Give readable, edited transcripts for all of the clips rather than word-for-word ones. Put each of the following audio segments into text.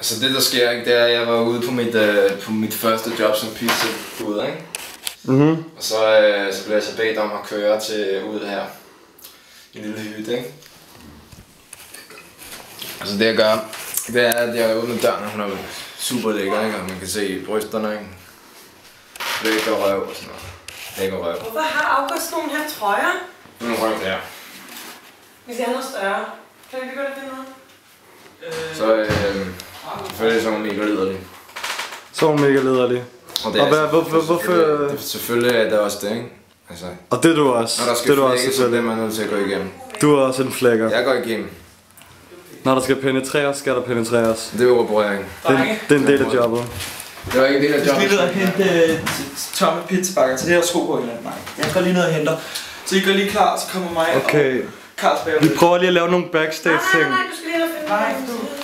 Altså det der sker, ikke, det er, at jeg var ude på mit første job som pizzabud, ikke? Og så blev jeg så bedt om at køre ud her. I en lille hytte, ikke? Altså det jeg gør, det er, at jeg åbner døren, og hun er super lækker, ikke? Og man kan se brysterne, ikke? Lækker røv og sådan noget. Lækker røv. Hvorfor har August nogle her trøjer? Nogle røv der. Hvis jeg har noget større. Kan vi godt finde noget? Så selvfølgelig så er hun mega liderlig. Så er hun mega liderlig. Og det er hvorfor? Selvfølgelig er det også det, ikke? Altså, og det er du også. Når der skal flækkes, så bliver man nødt til at gå igennem. Du er også en flækker. Jeg går igennem. Når der skal penetreres, skal der penetreres. Det er operering. Det er en del af jobbet. Det var ikke en del af jobbet. Vi skal lige ned og hente tomme pizzabakker til det her sko på hinanden. Nej, jeg går lige ned og henter. Så I går lige klar, så kommer mig okay. og Carls bagud. Vi prøver lige at lave nogle backstage ting. Nej, du skal lige finde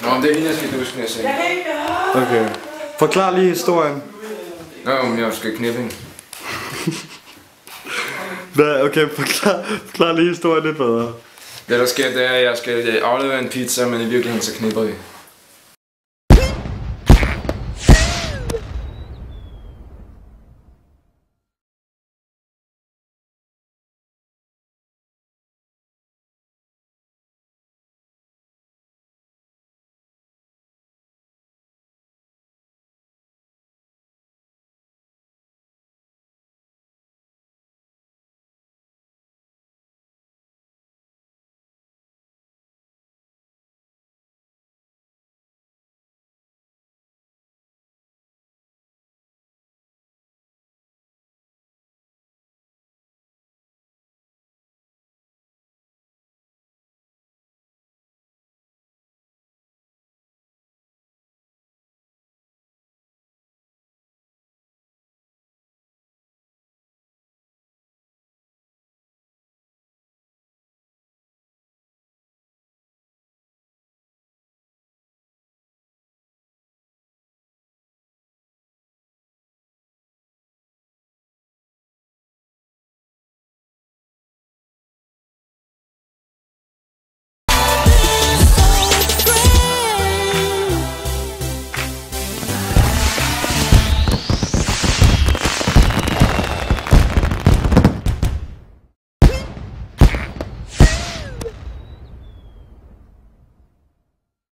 Nå, men det er hende, jeg skal duske, jeg siger. Okay. Forklar lige historien. Nå, men jeg skal knippe hende. Okay, forklar lige historien lidt bedre. Det der sker, det er, at jeg skal aflevere en pizza, men i virkeligheden så knipper vi.